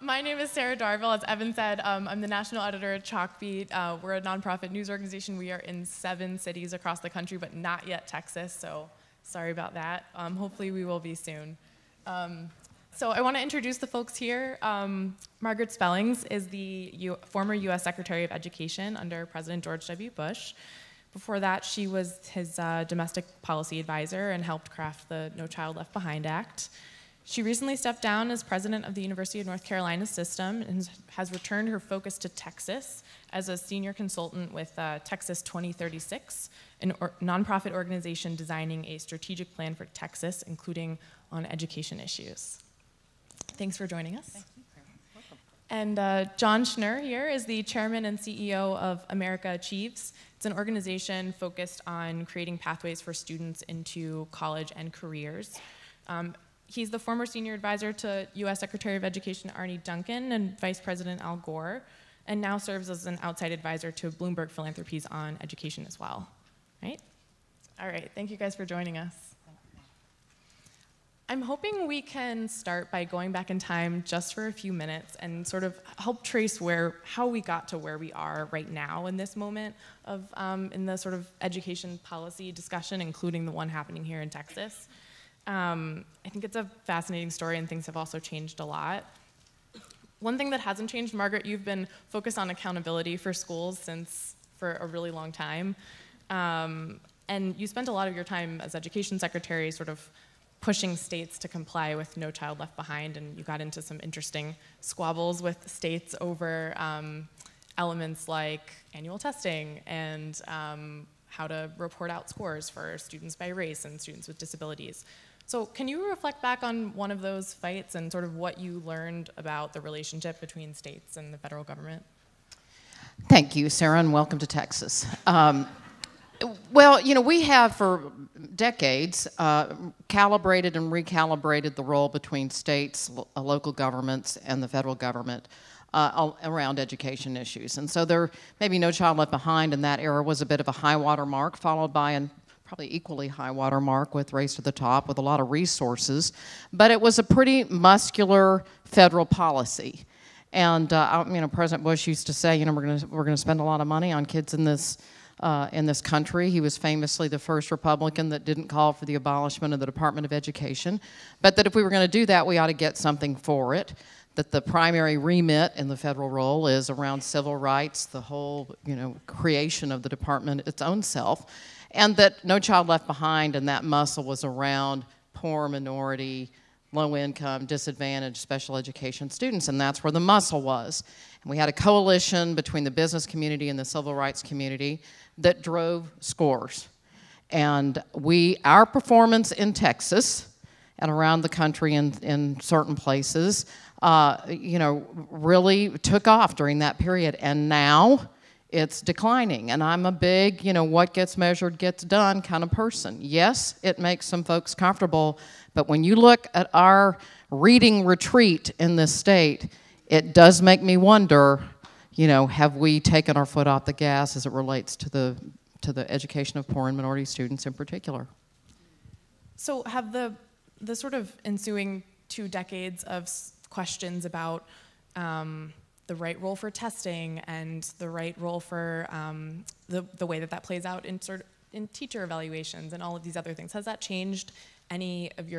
My name is Sarah Darville. As Evan said, I'm the national editor at Chalkbeat. We're a nonprofit news organization. We are in 7 cities across the country, but not yet Texas, so sorry about that. Hopefully we will be soon. So I want to introduce the folks here. Margaret Spellings is the former U.S. Secretary of Education under President George W. Bush. Before that, she was his domestic policy advisor and helped craft the No Child Left Behind Act. She recently stepped down as president of the University of North Carolina system and has returned her focus to Texas as a senior consultant with Texas 2036, a nonprofit organization designing a strategic plan for Texas, including on education issues. Thanks for joining us. Thank you. Welcome. And Jon Schnur here is the chairman and CEO of America Achieves. It's an organization focused on creating pathways for students into college and careers. He's the former senior advisor to U.S. Secretary of Education Arne Duncan and Vice President Al Gore, and now serves as an outside advisor to Bloomberg Philanthropies on education as well. Right? All right, thank you guys for joining us. I'm hoping we can start by going back in time just for a few minutes and sort of help trace how we got to where we are right now in this moment of in the sort of education policy discussion, including the one happening here in Texas. I think it's a fascinating story, and things have also changed a lot. One thing that hasn't changed, Margaret, you've been focused on accountability for schools for a really long time. And you spent a lot of your time as education secretary sort of pushing states to comply with No Child Left Behind, and you got into some interesting squabbles with states over elements like annual testing and how to report out scores for students by race and students with disabilities. So can you reflect back on one of those fights and sort of what you learned about the relationship between states and the federal government? Thank you, Sarah, and welcome to Texas. Well, you know, we have for decades calibrated and recalibrated the role between states, local governments, and the federal government around education issues. And so there maybe No Child Left Behind in that era was a bit of a high water mark, followed by an probably equally high water mark with Race to the Top with a lot of resources. But it was a pretty muscular federal policy. And you know, President Bush used to say, you know, we're gonna spend a lot of money on kids in this country. He was famously the first Republican that didn't call for the abolishment of the Department of Education, but that if we were going to do that, we ought to get something for it. That the primary remit in the federal role is around civil rights, the whole, you know, creation of the department its own self, and that No Child Left Behind and that muscle was around poor, minority, low-income, disadvantaged special education students, and that's where the muscle was. And we had a coalition between the business community and the civil rights community that drove scores. And our performance in Texas and around the country in certain places, you know, really took off during that period. And now it's declining. And I'm a big, you know, what gets measured gets done kind of person. Yes, it makes some folks comfortable, but when you look at our reading retreat in this state, it does make me wonder, you know, have we taken our foot off the gas as it relates to the education of poor and minority students in particular? So have the sort of ensuing 2 decades of questions about the right role for testing and the right role for the way that plays out in teacher evaluations and all of these other things, has that changed any of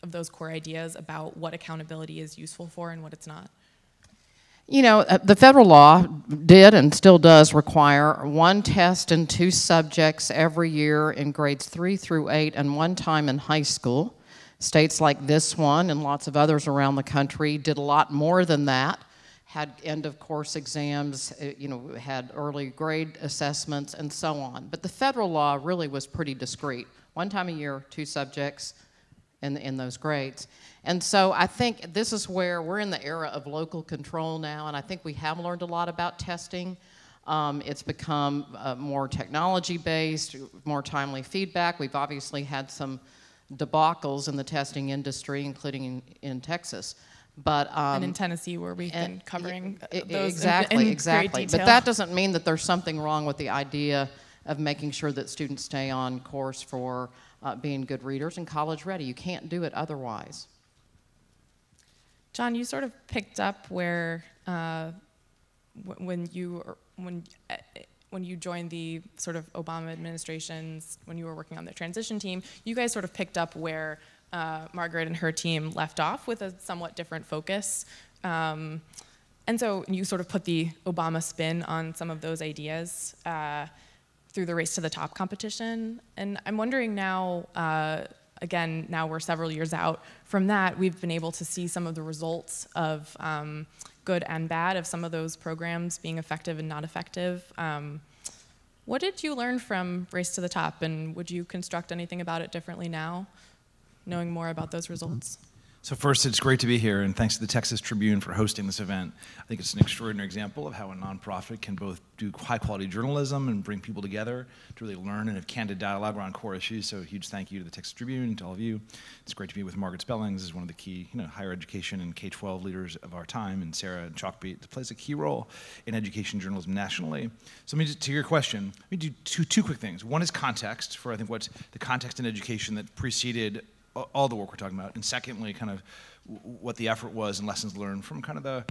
those core ideas about what accountability is useful for and what it's not? You know, the federal law did and still does require 1 test and 2 subjects every year in grades 3 through 8 and 1 time in high school. States like this one and lots of others around the country did a lot more than that, had end-of-course exams, you know, had early grade assessments and so on. But the federal law really was pretty discreet. 1 time a year, 2 subjects in those grades. And so I think this is where we're in the era of local control now, and I think we have learned a lot about testing. It's become more technology-based, more timely feedback. We've obviously had some debacles in the testing industry, including in Texas. But, and in Tennessee, where we've been covering those exactly. in great detail. But that doesn't mean that there's something wrong with the idea of making sure that students stay on course for being good readers and college ready. You can't do it otherwise. Jon, you sort of picked up where when you joined the sort of Obama administrations, when you were working on the transition team, you guys sort of picked up where Margaret and her team left off with a somewhat different focus. And so you sort of put the Obama spin on some of those ideas through the Race to the Top competition. And I'm wondering now, again, now we're several years out from that, we've been able to see some of the results of good and bad of some of those programs being effective and not effective. What did you learn from Race to the Top, and would you construct anything about it differently now, knowing more about those results? So first, it's great to be here, and thanks to the Texas Tribune for hosting this event. I think it's an extraordinary example of how a nonprofit can both do high-quality journalism and bring people together to really learn and have candid dialogue around core issues. So a huge thank you to the Texas Tribune and to all of you. It's great to be with Margaret Spellings, as one of the key higher education and K-12 leaders of our time, and Sarah and Chalkbeat plays a key role in education journalism nationally. So to your question, let me do two quick things. One is context, for I think what's the context in education that preceded all the work we're talking about, and secondly, kind of what the effort was and lessons learned from kind of the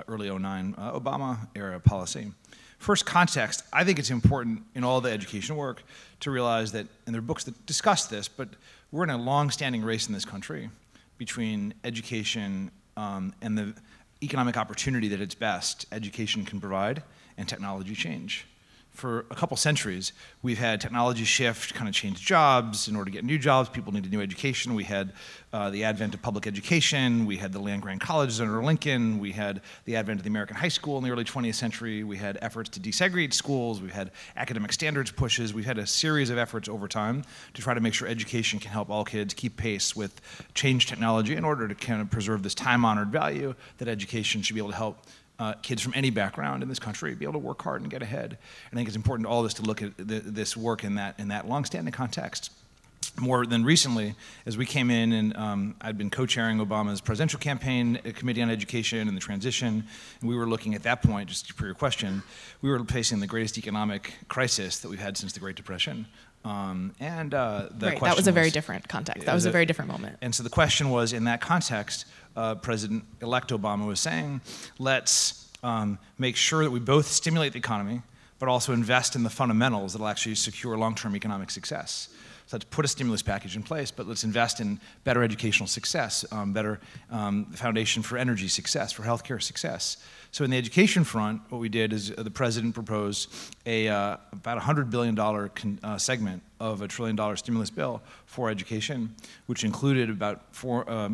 early '09 Obama era policy. First, context. I think it's important in all the education work to realize that, and there are books that discuss this, but we're in a long-standing race in this country between education and the economic opportunity that its best education can provide and technology change. For a couple centuries, we've had technology shift, kind of change jobs. In order to get new jobs, people needed new education. We had the advent of public education. We had the land-grant colleges under Lincoln. We had the advent of the American high school in the early 20th century. We had efforts to desegregate schools. We've had academic standards pushes. We've had a series of efforts over time to try to make sure education can help all kids keep pace with change technology in order to kind of preserve this time-honored value that education should be able to help kids from any background in this country be able to work hard and get ahead. I think it's important to all of us to look at this work in that long-standing context. More than recently, as we came in and I'd been co-chairing Obama's presidential campaign committee on education and the transition, and we were looking at that point, just for your question, we were facing the greatest economic crisis that we've had since the Great Depression. Right, that was a very different context. That was a very different moment. And so the question was, in that context, President-elect Obama was saying, let's make sure that we both stimulate the economy, but also invest in the fundamentals that will actually secure long-term economic success. So let's put a stimulus package in place, but let's invest in better educational success, better foundation for energy success, for healthcare success. So in the education front, what we did is the president proposed about $100 billion segment of a $1 trillion stimulus bill for education, which included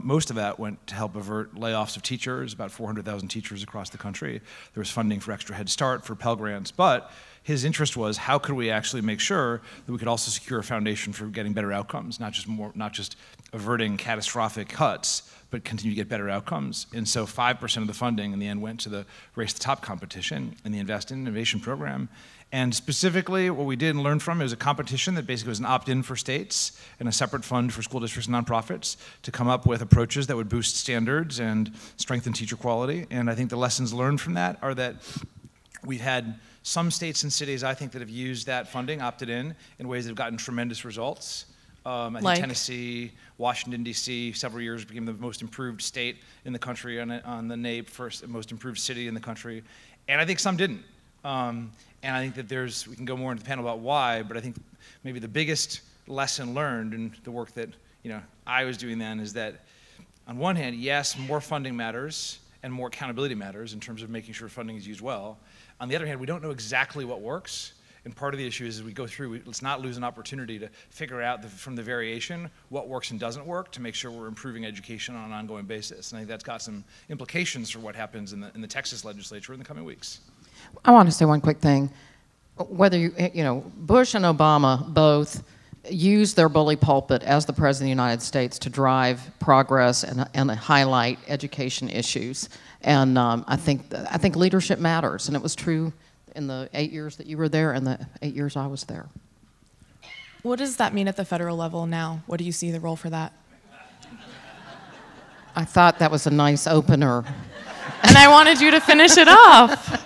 most of that went to help avert layoffs of teachers, about 400,000 teachers across the country. There was funding for extra Head Start, for Pell Grants, but his interest was how could we actually make sure that we could also secure a foundation for getting better outcomes, not just averting catastrophic cuts, but continue to get better outcomes. And so 5% of the funding in the end went to the Race to the Top competition and the Invest in Innovation program. And specifically, what we did and learned from it was a competition that basically was an opt-in for states and a separate fund for school districts and nonprofits to come up with approaches that would boost standards and strengthen teacher quality. And I think the lessons learned from that are that we've had some states and cities, I think, that have used that funding, opted in ways that have gotten tremendous results. I think Tennessee, Washington, D.C., several years became the most improved state in the country on the NAEP, first most improved city in the country. And I think some didn't. And I think that we can go more into the panel about why, but I think maybe the biggest lesson learned in the work that I was doing then is that on one hand, yes, more funding matters and more accountability matters in terms of making sure funding is used well. On the other hand, we don't know exactly what works. And part of the issue is as we go through, let's not lose an opportunity to figure out from the variation what works and doesn't work to make sure we're improving education on an ongoing basis. And I think that's got some implications for what happens in the Texas legislature in the coming weeks. I want to say one quick thing. Whether Bush and Obama both used their bully pulpit as the President of the United States to drive progress and highlight education issues. And I think leadership matters, and it was true in the 8 years that you were there and the 8 years I was there. What does that mean at the federal level now? What do you see the role for that? I thought that was a nice opener. And I wanted you to finish it off.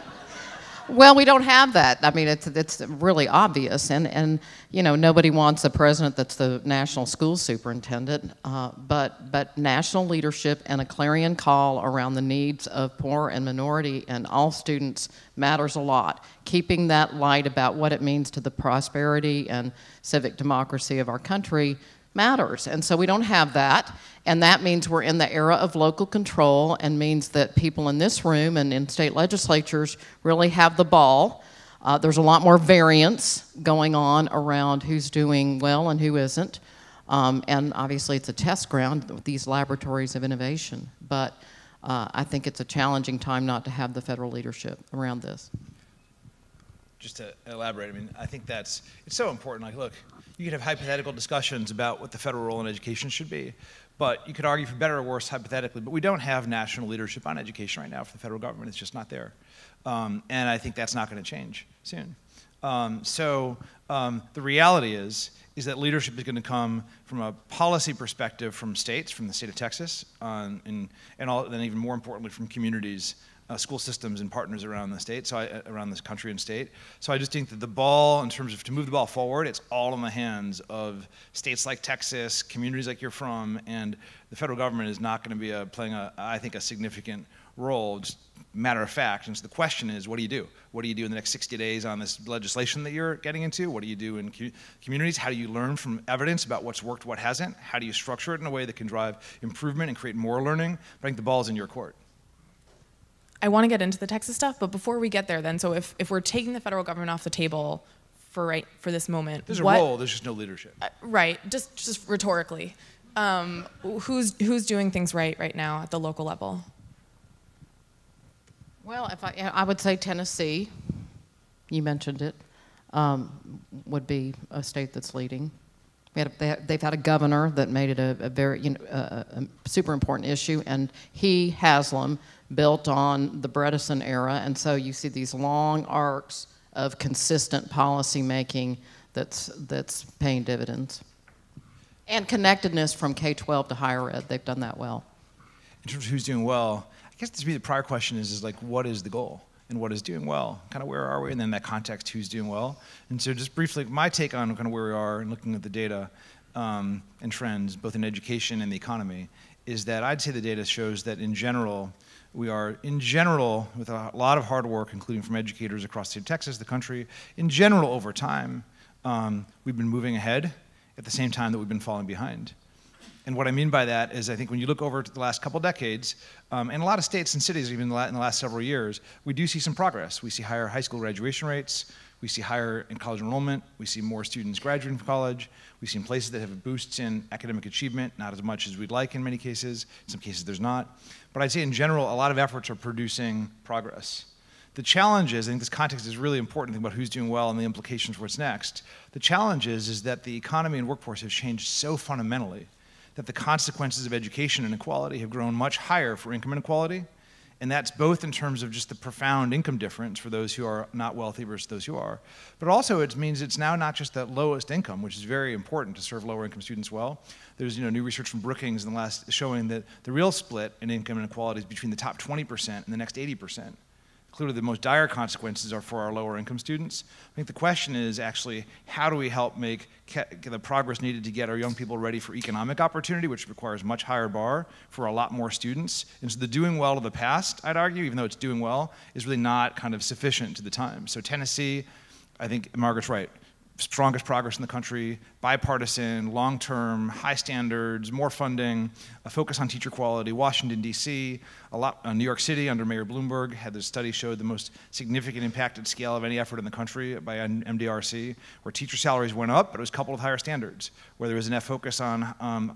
Well, we don't have that. I mean, it's really obvious, and you know, nobody wants a president that's the national school superintendent. But national leadership and a clarion call around the needs of poor and minority and all students matters a lot. Keeping that light about what it means to the prosperity and civic democracy of our country matters. And so we don't have that, and that means we're in the era of local control, and means that people in this room and in state legislatures really have the ball. There's a lot more variance going on around who's doing well and who isn't, and obviously it's a test ground with these laboratories of innovation, but I think it's a challenging time not to have the federal leadership around this. Just to elaborate, I mean, I think it's so important. Like, look, you could have hypothetical discussions about what the federal role in education should be, but you could argue for better or worse hypothetically, but we don't have national leadership on education right now for the federal government. It's just not there. And I think that's not going to change soon. The reality is that leadership is going to come from a policy perspective from states, from the state of Texas, and then even more importantly from communities, school systems and partners around the state, around this country and state. So I just think that the ball, in terms of to move the ball forward, it's all in the hands of states like Texas, communities like you're from, and the federal government is not going to be playing I think, a significant role, just matter of fact. And so the question is, what do you do? What do you do in the next 60 days on this legislation that you're getting into? What do you do in communities? How do you learn from evidence about what's worked, what hasn't? How do you structure it in a way that can drive improvement and create more learning? But I think the ball's in your court. I want to get into the Texas stuff, but before we get there then, so if we're taking the federal government off the table for this moment, there's a role, there's just no leadership. Right, just rhetorically. Who's doing things right now at the local level? Well, I would say Tennessee, you mentioned it, would be a state that's leading. They've had a governor that made it a very a super important issue, and Haslam built on the Bredesen era, and so you see these long arcs of consistent policy making that's paying dividends. And connectedness from K-12 to higher ed, they've done that well. In terms of who's doing well, I guess to me the prior question is like, what is the goal? And what is doing well? Kind of where are we? And then in that context, who's doing well? And so just briefly, my take on kind of where we are and looking at the data and trends, both in education and the economy, is that I'd say the data shows that in general, we are, with a lot of hard work, including from educators across the state of Texas, the country, in general over time, we've been moving ahead at the same time that we've been falling behind. And what I mean by that is I think when you look over the last couple decades, in a lot of states and cities, even in the last several years, we do see some progress. We see higher high school graduation rates. We see higher in college enrollment. We see more students graduating from college. We see in places that have boosts in academic achievement, not as much as we'd like in many cases. In some cases, there's not. But I'd say in general, a lot of efforts are producing progress. The challenge is, I think this context is really important, think about who's doing well and the implications for what's next. The challenge is that the economy and workforce have changed so fundamentally that the consequences of education inequality have grown much higher for income inequality, and that's both in terms of just the profound income difference for those who are not wealthy versus those who are, but also it means it's now not just the lowest income, which is very important to serve lower income students well. There's new research from Brookings in the last showing that the real split in income inequality is between the top 20% and the next 80%. Clearly the most dire consequences are for our lower income students. I think the question is actually how do we help make the progress needed to get our young people ready for economic opportunity, which requires much higher bar for a lot more students. And so the doing well of the past, I'd argue, even though it's doing well, is really not kind of sufficient to the time. So Tennessee, I think Margaret's right. Strongest progress in the country, bipartisan, long-term, high standards, more funding, a focus on teacher quality. Washington, D.C., New York City under Mayor Bloomberg had this study showed the most significant impact at scale of any effort in the country by MDRC, where teacher salaries went up, but it was coupled with higher standards, where there was enough focus on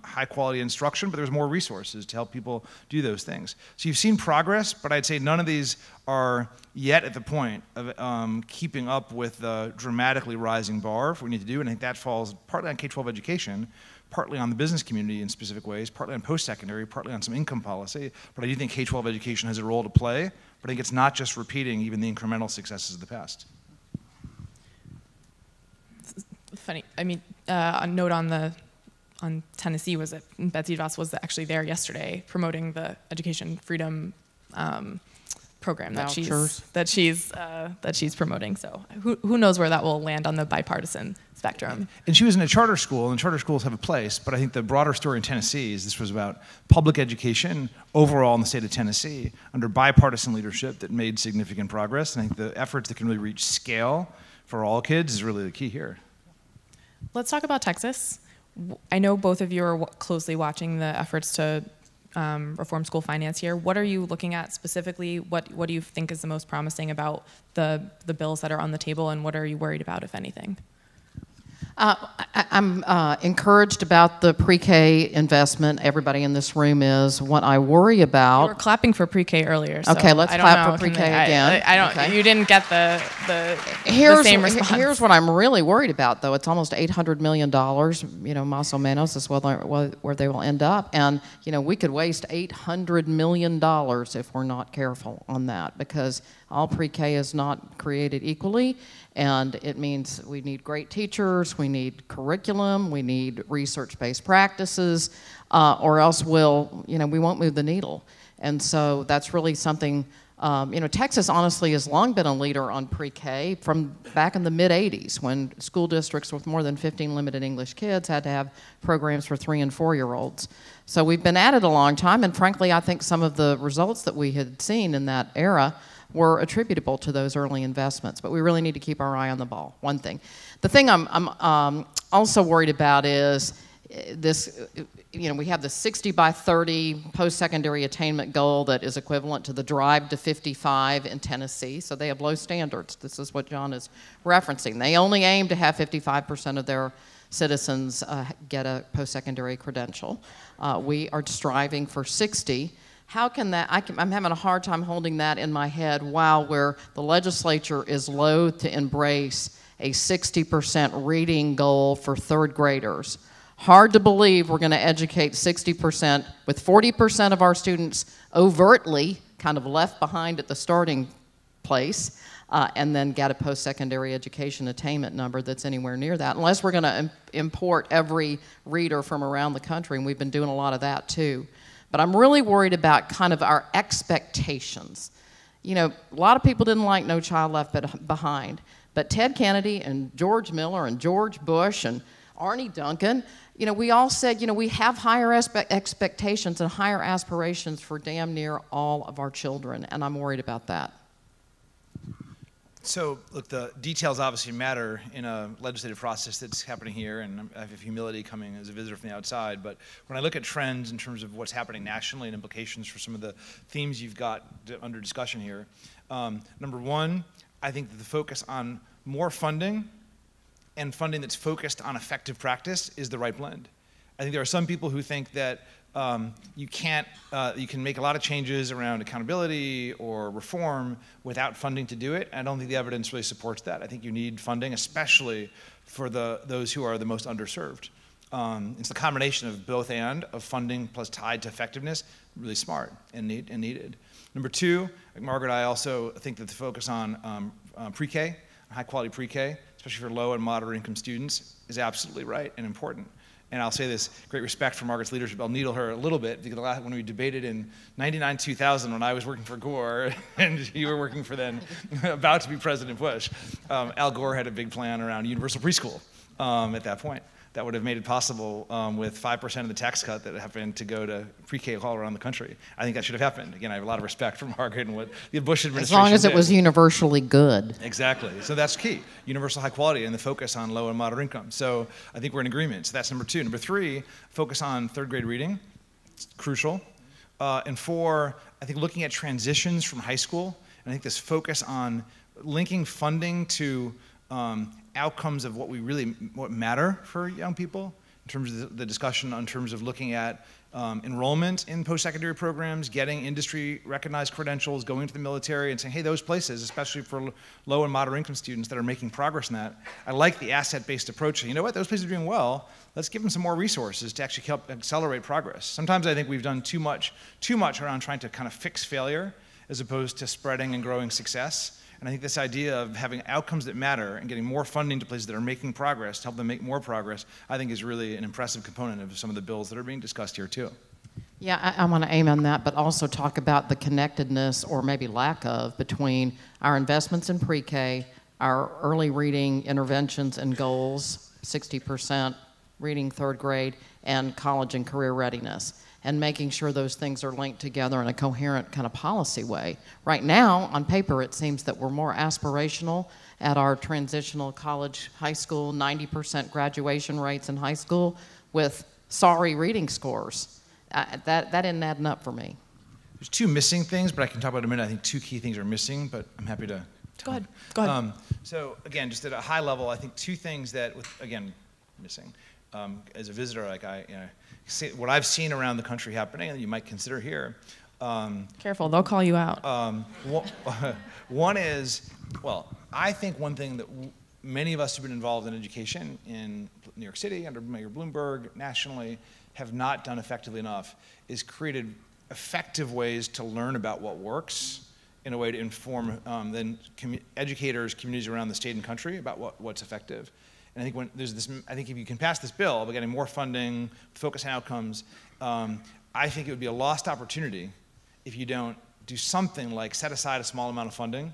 high-quality instruction, but there was more resources to help people do those things. So you've seen progress, but I'd say none of these are yet at the point of keeping up with the dramatically rising bar for what we need to do, and I think that falls partly on K-12 education, partly on the business community in specific ways, partly on post-secondary, partly on some income policy, but I do think K-12 education has a role to play, but I think it's not just repeating even the incremental successes of the past. Funny, I mean, a note on Tennessee was that Betsy DeVos was actually there yesterday promoting the education freedom program that Vouchers. she's promoting. So who knows where that will land on the bipartisan spectrum. And she was in a charter school, and charter schools have a place, but I think the broader story in Tennessee is this was about public education overall in the state of Tennessee under bipartisan leadership that made significant progress. And I think the efforts that can really reach scale for all kids is really the key here. Let's talk about Texas. I know both of you are closely watching the efforts to reform school finance here. What are you looking at specifically? What do you think is the most promising about the bills that are on the table, and what are you worried about, if anything? I'm encouraged about the pre-K investment. Everybody in this room is. What I worry about... You were clapping for pre-K earlier. So okay, let's clap for pre-K again. I don't. Okay. You didn't get the same response. Here's what I'm really worried about, though. It's almost $800 million. Más o menos is where they will end up. And, we could waste $800 million if we're not careful on that, because all pre-K is not created equally. And it means we need great teachers, we need curriculum, we need research-based practices, or else we won't move the needle. And so that's really something, Texas honestly has long been a leader on pre-K from back in the mid-'80s when school districts with more than 15 limited English kids had to have programs for 3- and 4-year-olds. So we've been at it a long time, and frankly, I think some of the results that we had seen in that era were attributable to those early investments, but we really need to keep our eye on the ball, one thing. The thing I'm also worried about is this, we have the 60 by 30 post-secondary attainment goal that is equivalent to the Drive to 55 in Tennessee, so they have low standards. This is what Jon is referencing. They only aim to have 55% of their citizens get a post-secondary credential. We are striving for 60. How can that, I'm having a hard time holding that in my head where the legislature is loath to embrace a 60% reading goal for third graders. Hard to believe we're going to educate 60% with 40% of our students overtly kind of left behind at the starting place, and then get a post-secondary education attainment number that's anywhere near that, unless we're going to import every reader from around the country, and we've been doing a lot of that too. But I'm really worried about kind of our expectations. A lot of people didn't like No Child Left Behind, but Ted Kennedy and George Miller and George Bush and Arne Duncan, we all said, we have higher expectations and higher aspirations for damn near all of our children, and I'm worried about that. So, look, the details obviously matter in a legislative process that's happening here, and I have humility coming as a visitor from the outside, but when I look at trends in terms of what's happening nationally and implications for some of the themes you've got under discussion here, number one, I think that the focus on more funding and funding that's focused on effective practice is the right blend. I think there are some people who think that you can make a lot of changes around accountability or reform without funding to do it. I don't think the evidence really supports that. I think you need funding, especially for those who are the most underserved. It's the combination of both and, of funding plus tied to effectiveness, really smart and needed. Number two, like Margaret, I also think that the focus on pre-K, high quality pre-K, especially for low and moderate income students, is absolutely right and important. And I'll say this, great respect for Margaret's leadership. I'll needle her a little bit, because when we debated in 99-2000 when I was working for Gore and you were working for then, about to be President Bush, Al Gore had a big plan around universal preschool at that point. That would have made it possible with 5% of the tax cut that happened to go to pre-K all around the country. I think that should have happened. Again, I have a lot of respect for Margaret and what the Bush administration did. As long as it was universally good. Exactly. So that's key. Universal high quality and the focus on low and moderate income. So I think we're in agreement. So that's number two. Number three, focus on third grade reading. It's crucial. And four, I think looking at transitions from high school. And I think this focus on linking funding to outcomes of what matter for young people, in terms of the discussion in terms of looking at enrollment in post-secondary programs, getting industry recognized credentials, going to the military and saying, hey, those places, especially for low and moderate income students that are making progress in that. I like the asset-based approach. You know what, those places are doing well. Let's give them some more resources to actually help accelerate progress. Sometimes I think we've done too much around trying to kind of fix failure as opposed to spreading and growing success. And I think this idea of having outcomes that matter and getting more funding to places that are making progress to help them make more progress, I think is really an impressive component of some of the bills that are being discussed here too. Yeah, I want to aim on that, but also talk about the connectedness, or maybe lack of, between our investments in pre-K, our early reading interventions and goals, 60% reading third grade, and college and career readiness, and making sure those things are linked together in a coherent kind of policy way. Right now, on paper, it seems that we're more aspirational at our transitional college, high school, 90% graduation rates in high school with sorry reading scores. That isn't adding up for me. There's two missing things, but I can talk about it in a minute. I think two key things are missing, but I'm happy to Go ahead. So again, just at a high level, I think two things that, again, missing. As a visitor, like what I've seen around the country happening, and you might consider here. Careful, they'll call you out. One is, well, I think one thing that many of us who've been involved in education in New York City, under Mayor Bloomberg, nationally, have not done effectively enough is created effective ways to learn about what works in a way to inform then educators, communities around the state and country about what's effective. And I think when there's this, I think if you can pass this bill by getting more funding, focus on outcomes, I think it would be a lost opportunity if you don't do something like set aside a small amount of funding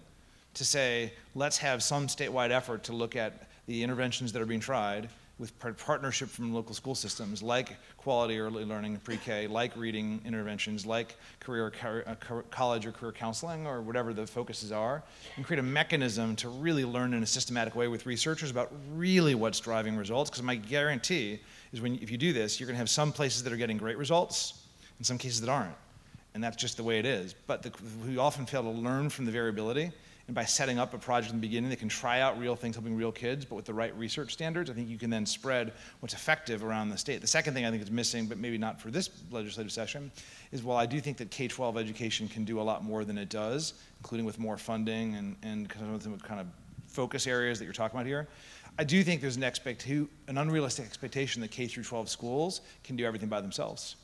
to say, let's have some statewide effort to look at the interventions that are being tried with partnership from local school systems, like quality early learning, pre-K, like reading interventions, like college or career counseling, or whatever the focuses are, and create a mechanism to really learn in a systematic way with researchers about really what's driving results. Because my guarantee is if you do this, you're going to have some places that are getting great results and some cases that aren't. And that's just the way it is. But we often fail to learn from the variability. And by setting up a project in the beginning that can try out real things helping real kids, but with the right research standards, I think you can then spread what's effective around the state. The second thing I think is missing, but maybe not for this legislative session, is while I do think that K-12 education can do a lot more than it does, including with more funding and kind of focus areas that you're talking about here, I do think there's an unrealistic expectation that K-12 schools can do everything by themselves.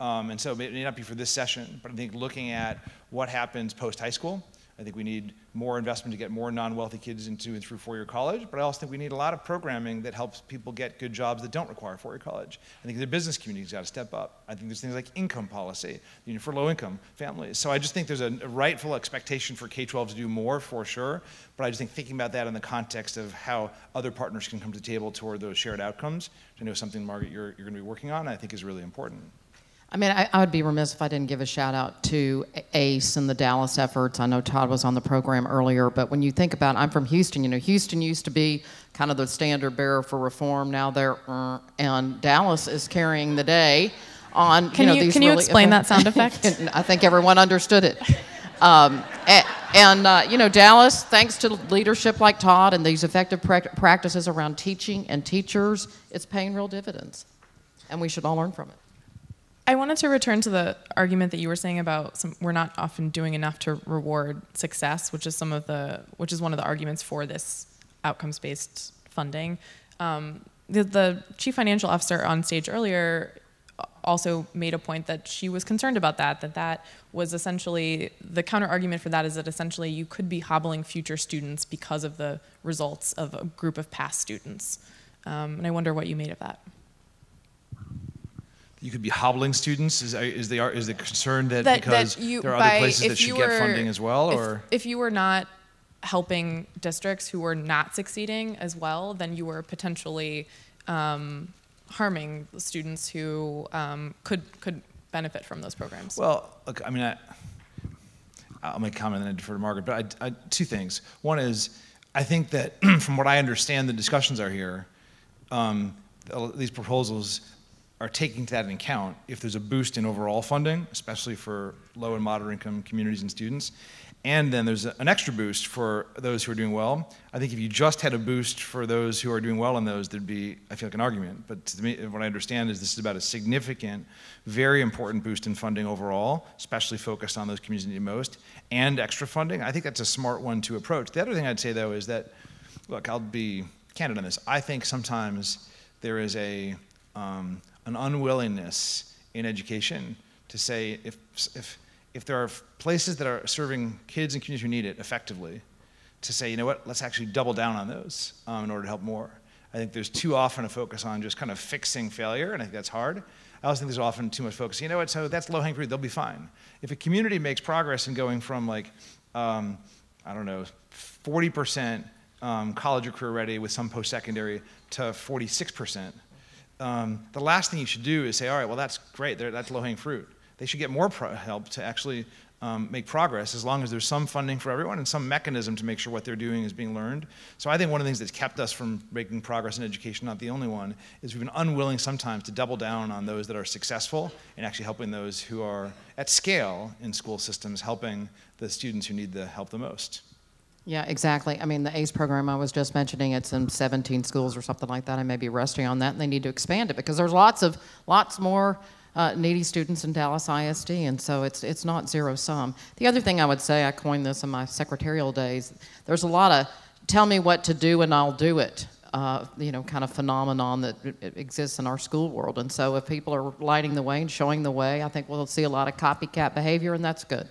And so it may not be for this session, but I think looking at what happens post-high school, I think we need more investment to get more non-wealthy kids into and through four-year college, but I also think we need a lot of programming that helps people get good jobs that don't require four-year college. I think the business community's got to step up. I think there's things like income policy, for low-income families. So I just think there's a rightful expectation for K-12 to do more, for sure, but I just think thinking about that in the context of how other partners can come to the table toward those shared outcomes, which I know something, Margaret, you're going to be working on, I think is really important. I mean, I would be remiss if I didn't give a shout out to ACE and the Dallas efforts. I know Todd was on the program earlier, but when you think about, I'm from Houston, Houston used to be kind of the standard bearer for reform. Now they're, and Dallas is carrying the day on, Can you explain that sound effect? I think everyone understood it. Dallas, thanks to leadership like Todd and these effective practices around teaching and teachers, it's paying real dividends, and we should all learn from it. I wanted to return to the argument that you were saying about we're not often doing enough to reward success, which is one of the arguments for this outcomes-based funding. The chief financial officer on stage earlier also made a point that she was concerned about that was essentially, the counter argument for that is that essentially you could be hobbling future students because of the results of a group of past students. And I wonder what you made of that. You could be hobbling students. Is the concern that because there are other places that should get funding as well, or if you were not helping districts who were not succeeding as well, then you were potentially harming the students who could benefit from those programs. Well, look, I mean, I'll make a comment and then I defer to Margaret. But two things. One is, I think that from what I understand, the discussions are here. These proposals are taking that into account if there's a boost in overall funding, especially for low and moderate income communities and students, and then there's an extra boost for those who are doing well. I think if you just had a boost for those who are doing well in those, there'd be, I feel like, an argument. But to me, what I understand is this is about a significant, very important boost in funding overall, especially focused on those communities that need it most, and extra funding. I think that's a smart one to approach. The other thing I'd say, though, is that, look, I'll be candid on this. I think sometimes there is an unwillingness in education to say if there are places that are serving kids and communities who need it effectively, to say, you know what, let's actually double down on those in order to help more. I think there's too often a focus on just kind of fixing failure, and I think that's hard. I also think there's often too much focus. You know what, so that's low-hanging fruit, they'll be fine. If a community makes progress in going from like, I don't know, 40% college or career ready with some post-secondary to 46%, the last thing you should do is say, all right, well that's great, that's low-hanging fruit. They should get more help to actually make progress, as long as there's some funding for everyone and some mechanism to make sure what they're doing is being learned. So I think one of the things that's kept us from making progress in education, not the only one, is we've been unwilling sometimes to double down on those that are successful and actually helping those who are at scale in school systems, helping the students who need the help the most. Yeah, exactly. I mean, the ACE program I was just mentioning, it's in 17 schools or something like that. I may be resting on that, and they need to expand it because there's lots more needy students in Dallas ISD, and so it's not zero sum. The other thing I would say, I coined this in my secretarial days, there's a lot of tell me what to do and I'll do it, kind of phenomenon that exists in our school world. And so if people are lighting the way and showing the way, I think we'll see a lot of copycat behavior, and that's good.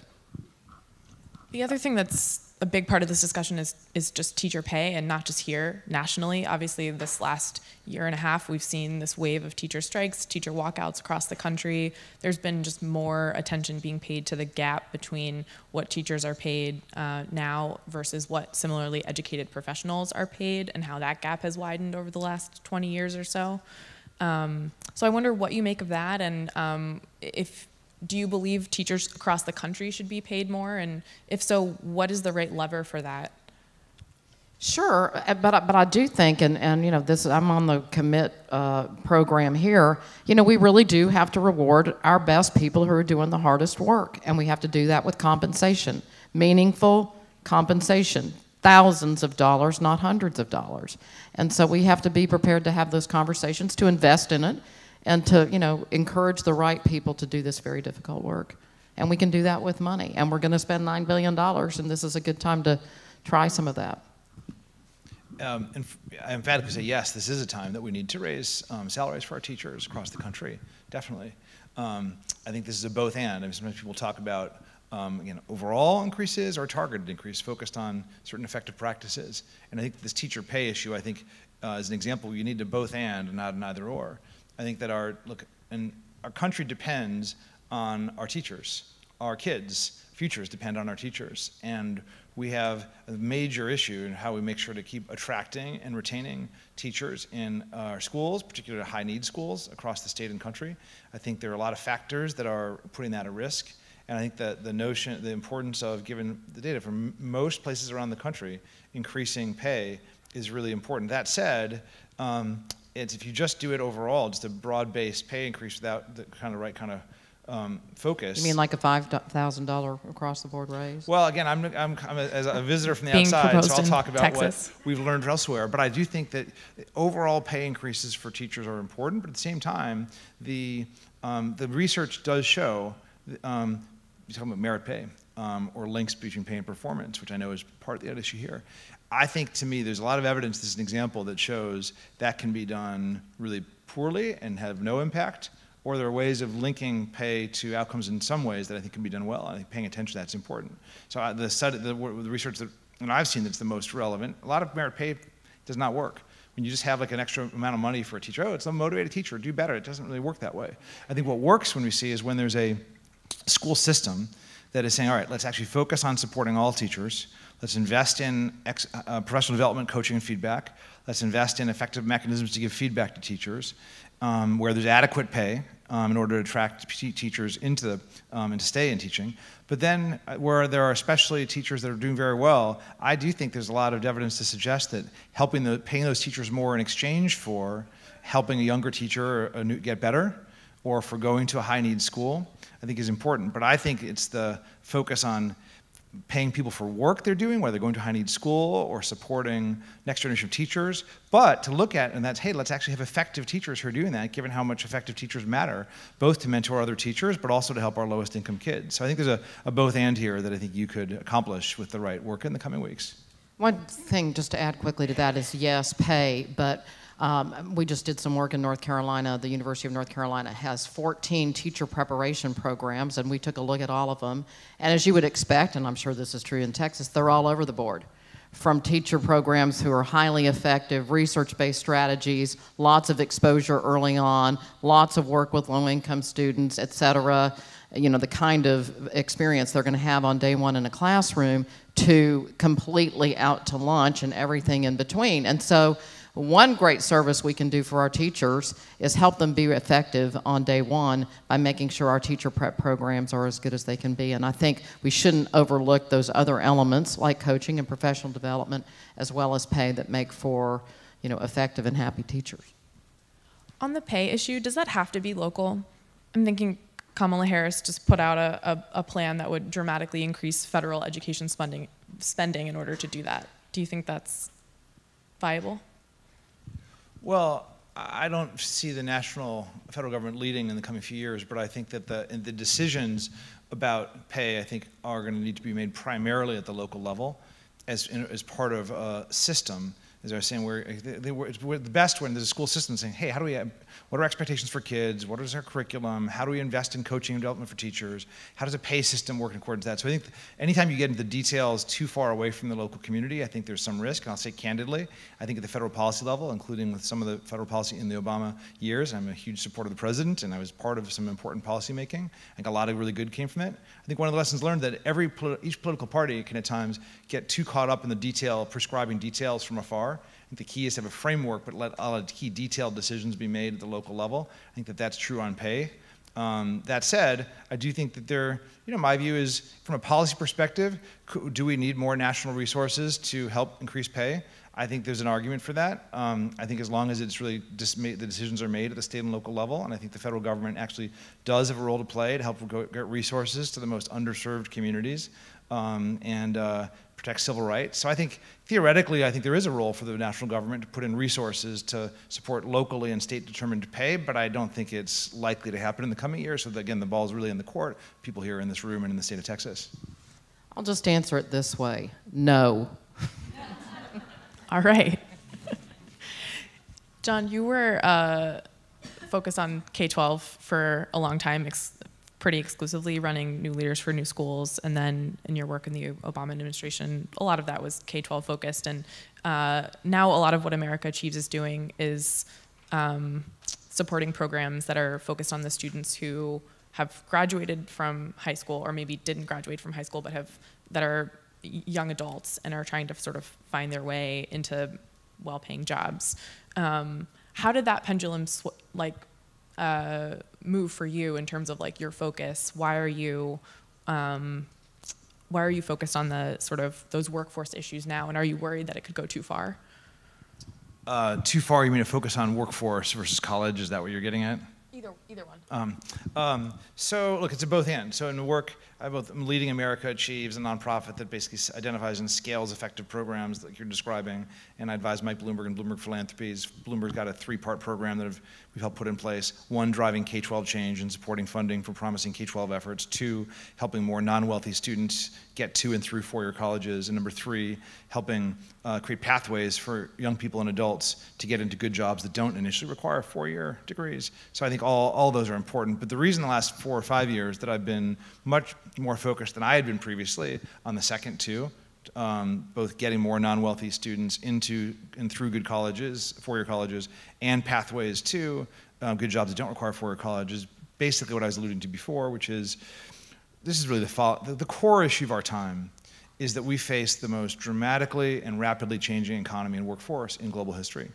The other thing that's a big part of this discussion is just teacher pay, and not just here, nationally. Obviously, this last year and a half, we've seen this wave of teacher strikes, teacher walkouts across the country. There's been just more attention being paid to the gap between what teachers are paid now versus what similarly educated professionals are paid, and how that gap has widened over the last 20 years or so. So I wonder what you make of that, and do you believe teachers across the country should be paid more? And if so, what is the right lever for that? Sure, but I do think, and I'm on the commit program here. We really do have to reward our best people who are doing the hardest work, and we have to do that with compensation, meaningful compensation, thousands of dollars, not hundreds of dollars. And so we have to be prepared to have those conversations, to invest in it, and to encourage the right people to do this very difficult work. And we can do that with money. And we're going to spend $9 billion, and this is a good time to try some of that. And I emphatically say yes, this is a time that we need to raise salaries for our teachers across the country, definitely. I think this is a both and. I mean, sometimes people talk about overall increases or targeted increase focused on certain effective practices. And I think this teacher pay issue, is an example. You need to both and not an either or. I think that our country depends on our teachers. Our kids' futures depend on our teachers. And we have a major issue in how we make sure to keep attracting and retaining teachers in our schools, particularly high-need schools across the state and country. I think there are a lot of factors that are putting that at risk. And I think that the importance of, given the data from most places around the country, increasing pay is really important. That said, if you just do it overall, just a broad-based pay increase without the right kind of focus. You mean like a $5,000 across-the-board raise? Well, again, I'm as a visitor from the outside, so I'll talk about Texas. What we've learned elsewhere. But I do think that overall pay increases for teachers are important. But at the same time, the research does show, you're talking about merit pay or links between pay and performance, which I know is part of the issue here. I think, to me, there's a lot of evidence, this is an example that shows that can be done really poorly and have no impact, or there are ways of linking pay to outcomes in some ways that I think can be done well. I think paying attention to that's important. So the research that I've seen that's the most relevant, a lot of merit pay does not work. When you just have an extra amount of money for a teacher, it's a motivated teacher, do better. It doesn't really work that way. I think what works when we see is when there's a school system that is saying, all right, let's actually focus on supporting all teachers. Let's invest in professional development, coaching, and feedback. Let's invest in effective mechanisms to give feedback to teachers, where there's adequate pay in order to attract teachers into stay in teaching. But then where there are especially teachers that are doing very well, I do think there's a lot of evidence to suggest that paying those teachers more in exchange for helping a younger teacher get better, or for going to a high-need school, I think is important. But I think it's the focus on paying people for work they're doing, whether they're going to a high-need school or supporting next generation of teachers, but to look at, and that's, hey, let's actually have effective teachers who are doing that, given how much effective teachers matter, both to mentor other teachers, but also to help our lowest income kids. So I think there's a both and here that I think you could accomplish with the right work in the coming weeks. One thing just to add quickly to that is, yes, pay, but we just did some work in North Carolina. The University of North Carolina has 14 teacher preparation programs, and we took a look at all of them. And as you would expect, and I'm sure this is true in Texas, they're all over the board. from teacher programs who are highly effective, research-based strategies, lots of exposure early on, lots of work with low-income students, et cetera, you know, the kind of experience they're going to have on day one in a classroom, to completely out to lunch and everything in between. And so one great service we can do for our teachers is help them be effective on day one by making sure our teacher prep programs are as good as they can be. And I think we shouldn't overlook those other elements like coaching and professional development as well as pay that make for, you know, effective and happy teachers. On the pay issue, does that have to be local? I'm thinking Kamala Harris just put out a plan that would dramatically increase federal education spending in order to do that. Do you think that's viable? Well, I don't see the federal government leading in the coming few years, but I think that the decisions about pay, I think, are going to need to be made primarily at the local level as part of a system. As I was saying, we're the best when there's a school system saying, hey, what are expectations for kids? What is our curriculum? How do we invest in coaching and development for teachers? How does a pay system work in accordance with that? So I think anytime you get into the details too far away from the local community, I think there's some risk. And I'll say candidly, I think at the federal policy level, including with some of the federal policy in the Obama years, I'm a huge supporter of the president, and I was part of some important policy making. I think a lot of really good came from it. I think one of the lessons learned that each political party can at times get too caught up in the detail, prescribing details from afar. I think the key is to have a framework, but let all the key detailed decisions be made at the local level. I think that that's true on pay. That said, I do think that my view is, from a policy perspective, do we need more national resources to help increase pay? I think there's an argument for that. I think as long as it's really the decisions are made at the state and local level, and I think the federal government actually does have a role to play to help get resources to the most underserved communities and protect civil rights. So I think theoretically, I think there is a role for the national government to put in resources to support locally and state-determined pay, but I don't think it's likely to happen in the coming years. So that, again, the ball's really in the court, people here in this room and in the state of Texas. I'll just answer it this way: no. All right. Jon, you were focused on K-12 for a long time, pretty exclusively running New Leaders for New Schools, and then in your work in the Obama administration, a lot of that was K-12 focused, and now a lot of what America Achieves is doing is supporting programs that are focused on the students who have graduated from high school, or maybe didn't graduate from high school, but that are young adults and are trying to sort of find their way into well-paying jobs. How did that pendulum move for you in terms of like your focus? Why are you focused on the sort of those workforce issues now, and are you worried that it could go too far? Too far, you mean to focus on workforce versus college? Is that what you're getting at? Either one. So look, it's a both and. So in the work, I'm leading America Achieves, a nonprofit that basically identifies and scales effective programs like you're describing. And I advise Mike Bloomberg and Bloomberg Philanthropies. Bloomberg's got a 3-part program that we've helped put in place. 1, driving K-12 change and supporting funding for promising K-12 efforts. 2, helping more non-wealthy students get to and through 4-year colleges. And number 3, helping create pathways for young people and adults to get into good jobs that don't initially require 4-year degrees. So I think all those are important. But the reason the last 4 or 5 years that I've been much more focused than I had been previously on the second 2, both getting more non-wealthy students into and through good colleges, 4-year colleges, and pathways to good jobs that don't require 4-year college, is basically what I was alluding to before, which is, this is really the core issue of our time, is that we face the most dramatically and rapidly changing economy and workforce in global history.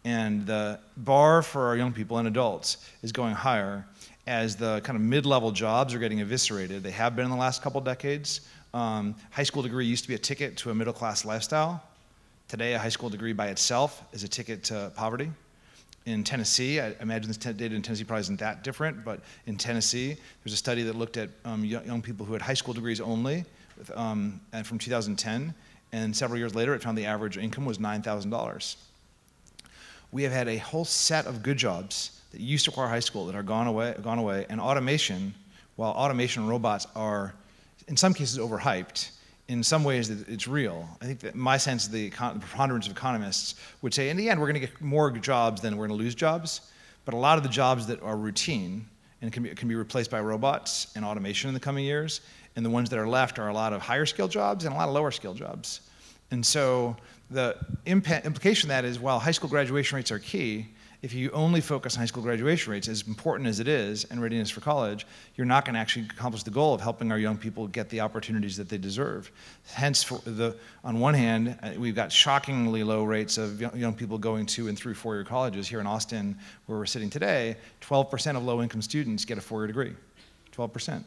And the bar for our young people and adults is going higher as the kind of mid-level jobs are getting eviscerated. They have been in the last couple decades. High school degree used to be a ticket to a middle-class lifestyle. Today, a high school degree by itself is a ticket to poverty. In Tennessee, I imagine this data in Tennessee probably isn't that different, but in Tennessee, there's a study that looked at young people who had high school degrees only and from 2010, and several years later, it found the average income was $9,000. We have had a whole set of good jobs that used to require high school that are gone away, and automation, while automation and robots are, in some cases, overhyped, in some ways it's real. I think that my sense of the preponderance of economists would say, in the end, we're going to get more jobs than we're going to lose jobs, but a lot of the jobs that are routine and can be replaced by robots and automation in the coming years, and the ones that are left are a lot of higher skill jobs and a lot of lower skill jobs. And so the implication of that is, while high school graduation rates are key, if you only focus on high school graduation rates, as important as it is, and readiness for college, you're not going to actually accomplish the goal of helping our young people get the opportunities that they deserve. Hence, on one hand, we've got shockingly low rates of young people going to and through four-year colleges. Here in Austin, where we're sitting today, 12% of low-income students get a four-year degree. 12%.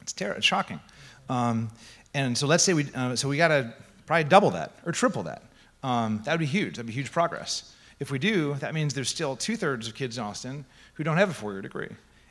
It's shocking. And so let's say we got to probably double that or triple that. That would be huge. That'd be huge progress. If we do, that means there's still 2/3 of kids in Austin who don't have a four-year degree.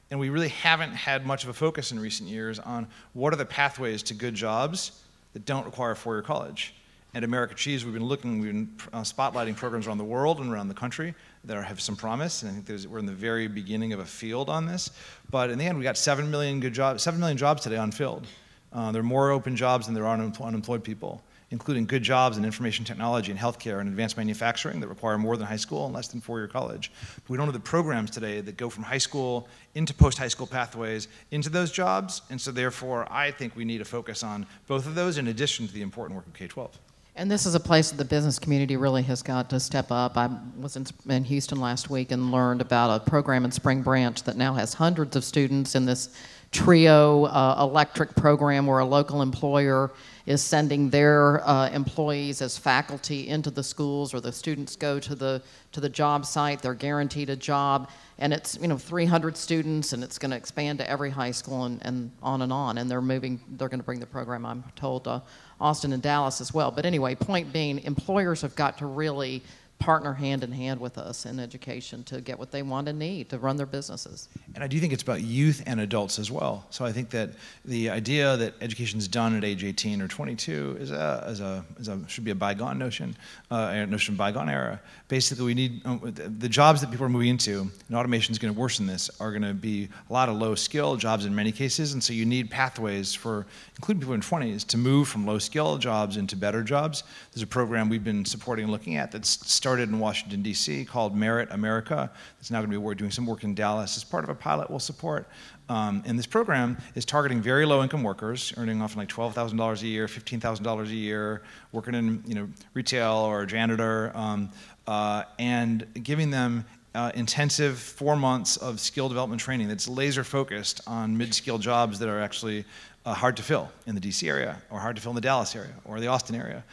And we really haven't had much of a focus in recent years on what are the pathways to good jobs that don't require a four-year college. At America Cheese, we've been spotlighting programs around the world and around the country that have some promise, and I think we're in the very beginning of a field on this. But in the end, we got 7 million jobs today unfilled. There are more open jobs than there are unemployed people, including good jobs in information technology and healthcare and advanced manufacturing that require more than high school and less than four-year college. But we don't have the programs today that go from high school into post-high school pathways into those jobs, and so therefore I think we need to focus on both of those in addition to the important work of K-12. And this is a place that the business community really has got to step up. I was in Houston last week and learned about a program in Spring Branch that now has hundreds of students in this TRIO electric program where a local employer is sending their employees as faculty into the schools, or the students go to the job site. They're guaranteed a job, and it's 300 students, and it's going to expand to every high school and on. And they're going to bring the program, I'm told, to Austin and Dallas as well. But anyway, point being, employers have got to really partner hand in hand with us in education to get what they want and need to run their businesses. And I do think it's about youth and adults as well. So I think that the idea that education is done at age 18 or 22 should be a bygone notion, a notion of bygone era. Basically, we need the jobs that people are moving into, and automation is going to worsen this, are going to be a lot of low-skill jobs in many cases, and so you need pathways for, including people in 20s, to move from low-skill jobs into better jobs. There's a program we've been supporting and looking at that's started in Washington, D.C. called Merit America. It's now going to be doing some work in Dallas as part of a pilot we'll support. And this program is targeting very low-income workers, earning often like $12,000 a year, $15,000 a year, working in retail or a janitor, and giving them intensive 4 months of skill development training that's laser-focused on mid-skill jobs that are actually hard to fill in the DC area, or hard to fill in the Dallas area, or the Austin area.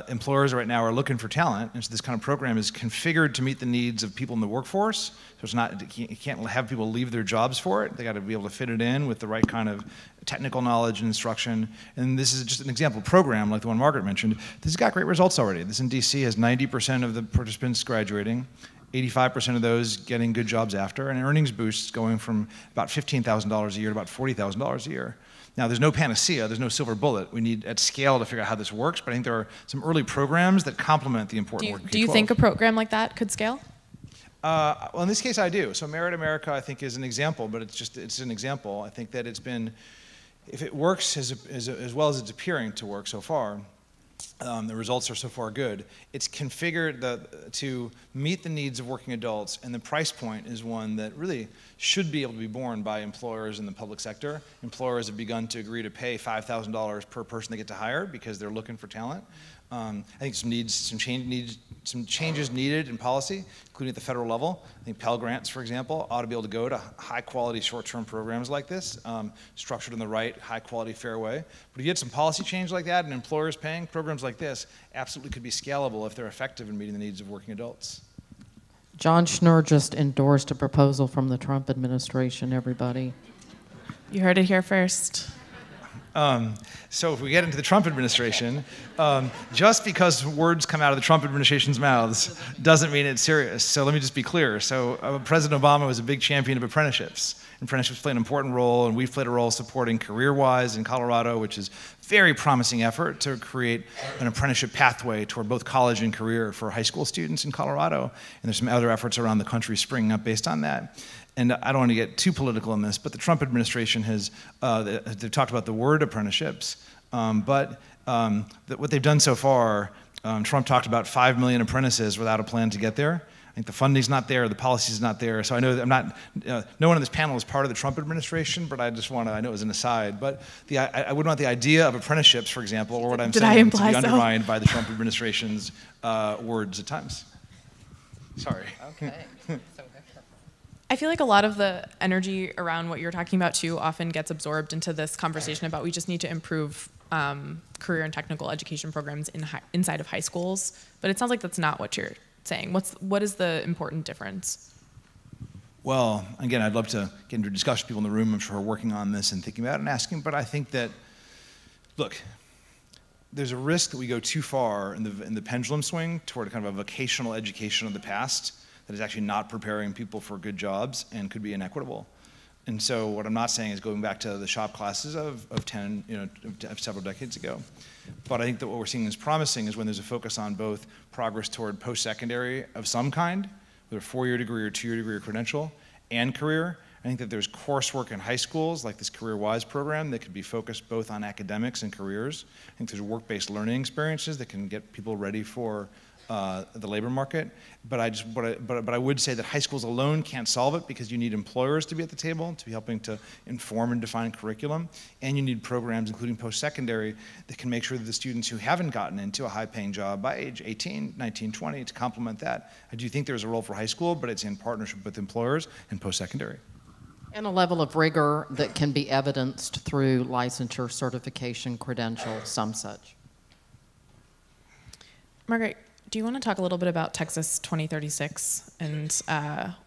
Employers right now are looking for talent, and so this kind of program is configured to meet the needs of people in the workforce. So it's not, you can't have people leave their jobs for it. They got to be able to fit it in with the right kind of technical knowledge and instruction. And this is just an example program like the one Margaret mentioned. This has got great results already. This in DC has 90% of the participants graduating, 85% of those getting good jobs after, and earnings boosts going from about $15,000 a year to about $40,000 a year. Now, there's no panacea, there's no silver bullet. We need at scale to figure out how this works, but I think there are some early programs that complement the important work of K-12. Do you think a program like that could scale? Well, in this case, I do. So Merit America, I think, is an example, but it's an example. I think that it's been, if it works as well as it's appearing to work so far, the results are so far good. It's configured to meet the needs of working adults, and the price point is one that really should be able to be borne by employers in the public sector. Employers have begun to agree to pay $5,000 per person they get to hire because they're looking for talent. I think some changes needed in policy, including at the federal level. I think Pell Grants, for example, ought to be able to go to high-quality short-term programs like this, structured in the right, high-quality, fair way. But if you get some policy change like that and employers paying, programs like this absolutely could be scalable if they're effective in meeting the needs of working adults. Jon Schnur just endorsed a proposal from the Trump administration, everybody. You heard it here first. So if we get into the Trump administration, just because words come out of the Trump administration's mouths doesn't mean it's serious. So let me just be clear. So President Obama was a big champion of apprenticeships. Apprenticeships play an important role, and we've played a role supporting CareerWise in Colorado, which is a very promising effort to create an apprenticeship pathway toward both college and career for high school students in Colorado. And there's some other efforts around the country springing up based on that. And I don't want to get too political in this, but the Trump administration has they've talked about the word apprenticeships, but what they've done so far, Trump talked about 5 million apprentices without a plan to get there. think the funding's not there, the policy's not there. So I know that I'm not, no one on this panel is part of the Trump administration, but I just want to, I know it was an aside, but I wouldn't want the idea of apprenticeships, for example, or what I'm saying to be undermined by the Trump administration's words at times. Sorry. Okay. I feel like a lot of the energy around what you're talking about too often gets absorbed into this conversation about we just need to improve career and technical education programs inside of high schools, but it sounds like that's not what you're saying. What is the important difference? Well, again, I'd love to get into a discussion with people in the room, I'm sure, are working on this and thinking about it and asking, but I think that, look, there's a risk that we go too far in the pendulum swing toward a kind of a vocational education of the past that is actually not preparing people for good jobs and could be inequitable. And so what I'm not saying is going back to the shop classes of several decades ago. But I think that what we're seeing is promising is when there's a focus on both progress toward post-secondary of some kind, whether a 4-year degree or 2-year degree or credential, and career. I think that there's coursework in high schools, like this CareerWise program, that could be focused both on academics and careers. I think there's work-based learning experiences that can get people ready for the labor market, but I would say that high schools alone can't solve it because you need employers to be at the table to be helping to inform and define curriculum, and you need programs, including post-secondary, that can make sure that the students who haven't gotten into a high-paying job by age 18, 19, 20 to complement that. I do think there's a role for high school, but it's in partnership with employers and post-secondary. And a level of rigor that can be evidenced through licensure, certification, credential, some such. Margaret, do you want to talk a little bit about Texas 2036 and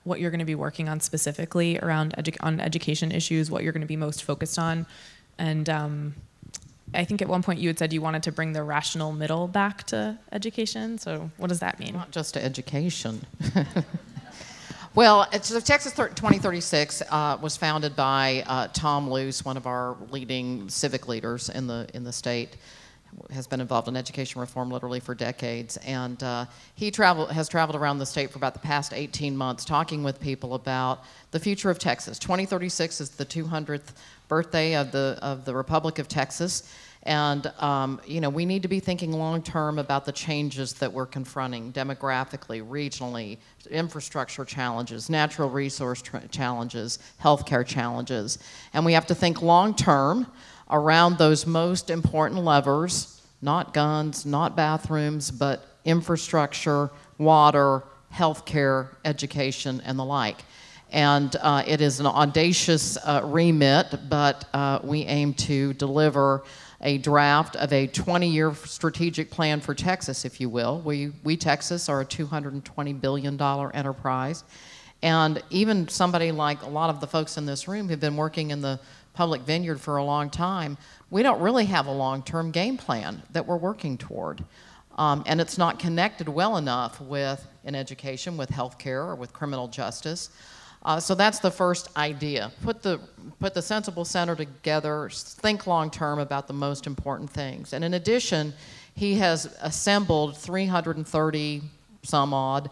what you're going to be working on specifically around education issues, what you're going to be most focused on? And I think at one point you had said you wanted to bring the rational middle back to education. So what does that mean? Not just to education. Well, so Texas 2036 was founded by Tom Luce, one of our leading civic leaders in the state. Has been involved in education reform literally for decades, and he has traveled around the state for about the past 18 months talking with people about the future of Texas. 2036 is the 200th birthday of the Republic of Texas, and we need to be thinking long term about the changes that we're confronting demographically, regionally, infrastructure challenges, natural resource challenges, healthcare challenges, and we have to think long term around those most important levers, not guns, not bathrooms, but infrastructure, water, healthcare, education, and the like. And it is an audacious remit, but we aim to deliver a draft of a 20-year strategic plan for Texas, if you will. We Texas, are a $220 billion enterprise. And even somebody like a lot of the folks in this room who've been working in the public vineyard for a long time, we don't really have a long-term game plan that we're working toward. And it's not connected well enough with, in education, with healthcare, or with criminal justice. So that's the first idea. Put the sensible center together, think long-term about the most important things. And in addition, he has assembled 330 some odd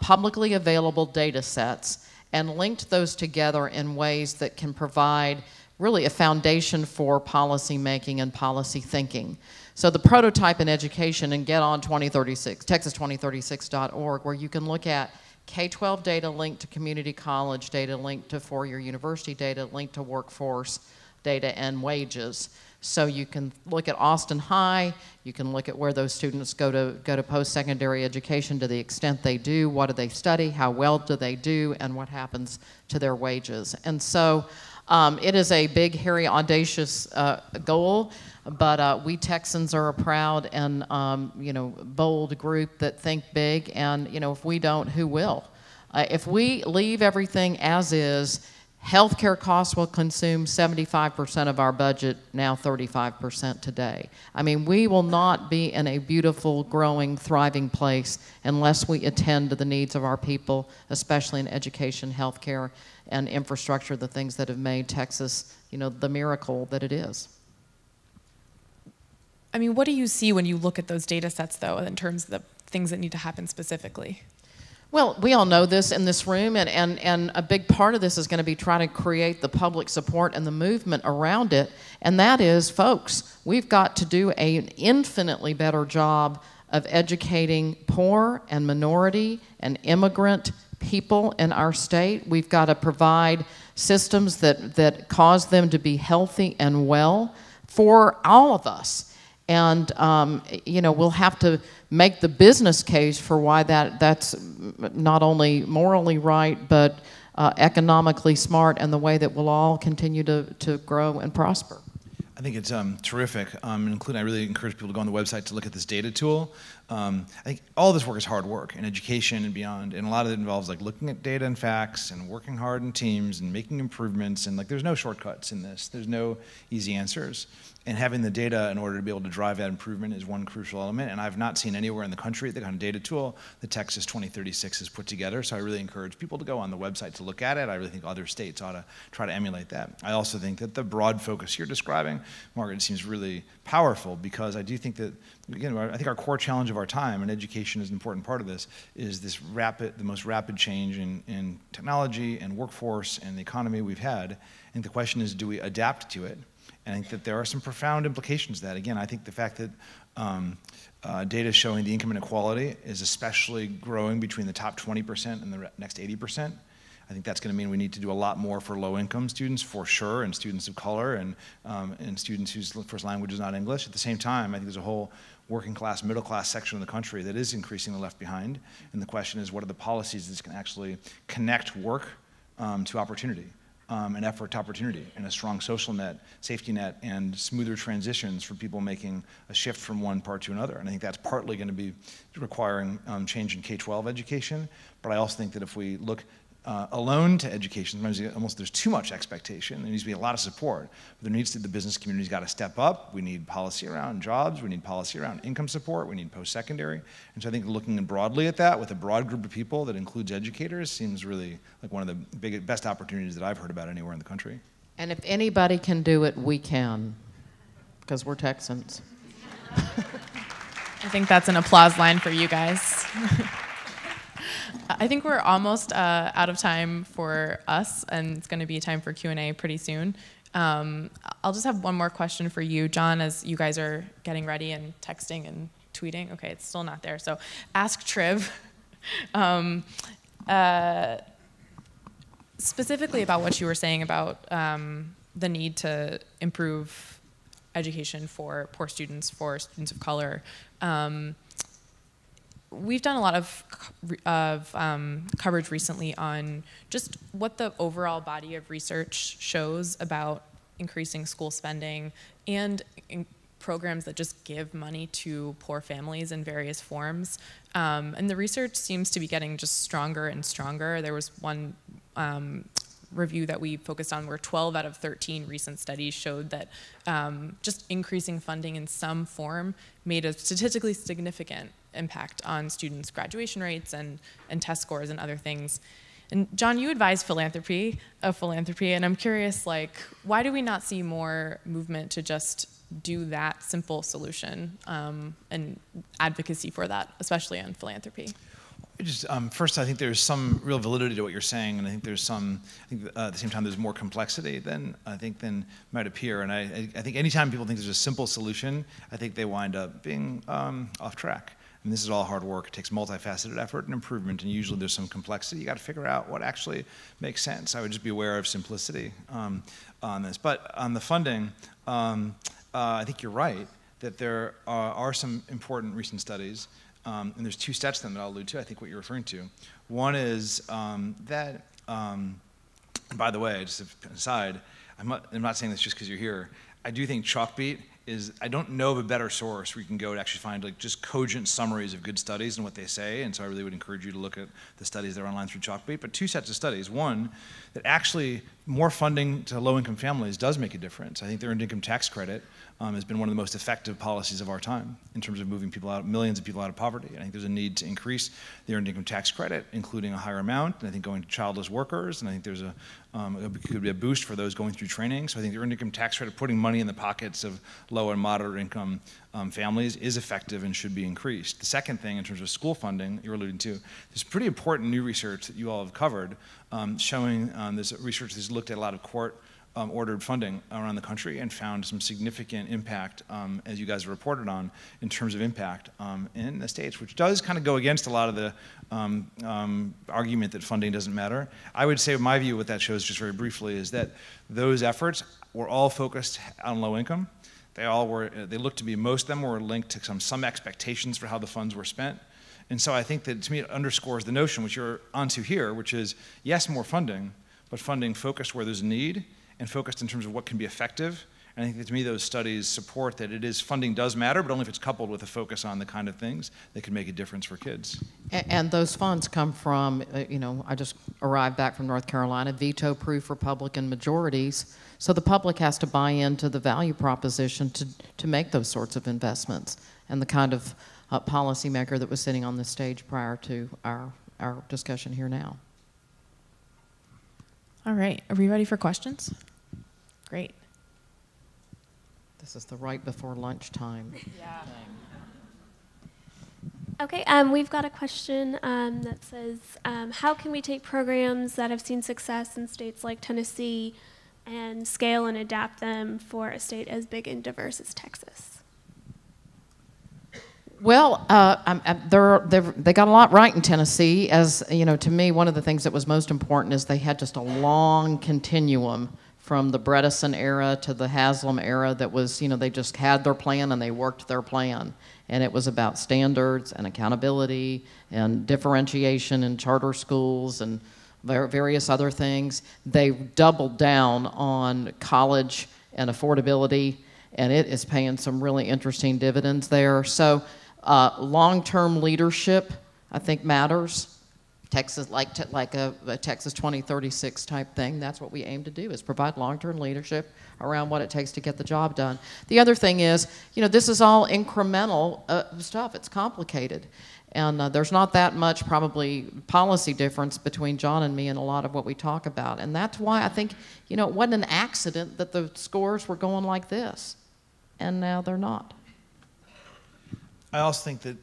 publicly available data sets and linked those together in ways that can provide really a foundation for policy making and policy thinking. So the prototype in education, and get on 2036, texas2036.org, where you can look at K-12 data linked to community college data, linked to four-year university data, linked to workforce data and wages. So you can look at Austin High, you can look at where those students go to post-secondary education to the extent they do, what do they study, how well do they do, and what happens to their wages. And so it is a big, hairy, audacious goal, but we Texans are a proud and bold group that think big, and if we don't, who will? If we leave everything as is, healthcare costs will consume 75% of our budget, now 35% today. I mean, we will not be in a beautiful, growing, thriving place unless we attend to the needs of our people, especially in education, healthcare, and infrastructure, the things that have made Texas, the miracle that it is. I mean, what do you see when you look at those data sets, though, in terms of the things that need to happen specifically? Well, we all know this in this room, and a big part of this is going to be trying to create the public support and the movement around it, and that is, folks, we've got to do an infinitely better job of educating poor and minority and immigrant people in our state. We've got to provide systems that cause them to be healthy and well for all of us. And we'll have to make the business case for why that's not only morally right, but economically smart, and the way that we'll all continue to grow and prosper. I think it's terrific, including I really encourage people to go on the website to look at this data tool. I think all this work is hard work in education and beyond, and a lot of it involves like looking at data and facts and working hard in teams and making improvements, and like there's no shortcuts in this. There's no easy answers. And having the data in order to be able to drive that improvement is one crucial element. And I've not seen anywhere in the country the kind of data tool that Texas 2036 has put together. So I really encourage people to go on the website to look at it. I really think other states ought to try to emulate that. I also think that the broad focus you're describing, Margaret, seems really powerful, because I do think that, again, I think our core challenge of our time, and education is an important part of this, is this the most rapid change in technology and workforce and the economy we've had. I think the question is, do we adapt to it? And I think that there are some profound implications to that. Again, I think the fact that data showing the income inequality is especially growing between the top 20% and the next 80%. I think that's going to mean we need to do a lot more for low-income students, for sure, and students of color, and students whose first language is not English. At the same time, I think there's a whole working class, middle class section of the country that is increasingly left behind. And the question is, what are the policies that can actually connect work to opportunity? An effort to opportunity, and a strong social net, safety net, and smoother transitions for people making a shift from one part to another. And I think that's partly going to be requiring change in K-12 education. But I also think that if we look alone to education, sometimes there's too much expectation. There needs to be a lot of support. But the business community's got to step up. We need policy around jobs. We need policy around income support. We need post-secondary. And so I think looking broadly at that with a broad group of people that includes educators seems really like one of the best opportunities that I've heard about anywhere in the country. And if anybody can do it, we can, because we're Texans. I think that's an applause line for you guys. I think we're almost out of time for us, and it's going to be time for Q&A pretty soon. I'll just have one more question for you, Jon, as you guys are getting ready and texting and tweeting. Okay, it's still not there. So ask Triv. Specifically about what you were saying about the need to improve education for poor students, for students of color. We've done a lot of coverage recently on just what the overall body of research shows about increasing school spending and programs that just give money to poor families in various forms. And the research seems to be getting just stronger and stronger. There was one review that we focused on where 12 out of 13 recent studies showed that just increasing funding in some form made a statistically significant impact on students' graduation rates and test scores and other things. And Jon, you advise philanthropy, and I'm curious, like, why do we not see more movement to just do that simple solution and advocacy for that, especially on philanthropy? First, I think there's some real validity to what you're saying, and I think at the same time there's more complexity than might appear. And I think anytime people think there's a simple solution, I think they wind up being off track. And this is all hard work. It takes multifaceted effort and improvement, and usually there's some complexity. You got to figure out what actually makes sense. I would just be aware of simplicity on this. But on the funding, I think you're right that there are some important recent studies, and there's two sets of them that I'll allude to. I think what you're referring to. One is that, and by the way, just an aside, I'm not saying this just because you're here. I do think Chalkbeat I don't know of a better source where you can go to actually find like just cogent summaries of good studies and what they say, and so I really would encourage you to look at the studies that are online through Chalkbeat. But two sets of studies. One, that actually more funding to low-income families does make a difference. I think the earned income tax credit has been one of the most effective policies of our time in terms of moving millions of people out of poverty. And I think there's a need to increase the earned income tax credit, including a higher amount, and I think going to childless workers, and I think there's could be a boost for those going through training. So I think the earned income tax credit, putting money in the pockets of low and moderate income families, is effective and should be increased. The second thing, in terms of school funding, you're alluding to, there's pretty important new research that you all have covered, showing this research that's looked at a lot of court ordered funding around the country and found some significant impact, as you guys reported on, in terms of impact in the states, which does kind of go against a lot of the argument that funding doesn't matter. I would say my view, what that shows just very briefly, is that those efforts were all focused on low income. They looked to be, most of them were linked to some expectations for how the funds were spent. And so I think that, to me, it underscores the notion, which you're onto here, which is, yes, more funding, but funding focused where there's a need and focused in terms of what can be effective. And I think that, to me, those studies support that funding does matter, but only if it's coupled with a focus on the kind of things that can make a difference for kids. And those funds come from, I just arrived back from North Carolina, veto-proof Republican majorities. So the public has to buy into the value proposition to make those sorts of investments. And the kind of policymaker that was sitting on the stage prior to our discussion here now. All right, are we ready for questions? Great. This is the right before lunchtime thing. Okay, we've got a question that says, how can we take programs that have seen success in states like Tennessee and scale and adapt them for a state as big and diverse as Texas? Well, they got a lot right in Tennessee. As to me, one of the things that was most important is they had just a long continuum from the Bredesen era to the Haslam era that was, they just had their plan and they worked their plan. And it was about standards and accountability and differentiation in charter schools and various other things. They doubled down on college and affordability, and it is paying some really interesting dividends there. So long-term leadership, I think, matters. Texas, like a Texas 2036 type thing, that's what we aim to do, is provide long-term leadership around what it takes to get the job done. The other thing is, this is all incremental stuff. It's complicated. And there's not that much probably policy difference between Jon and me and a lot of what we talk about. And that's why I think, it wasn't an accident that the scores were going like this. And now they're not. I also think that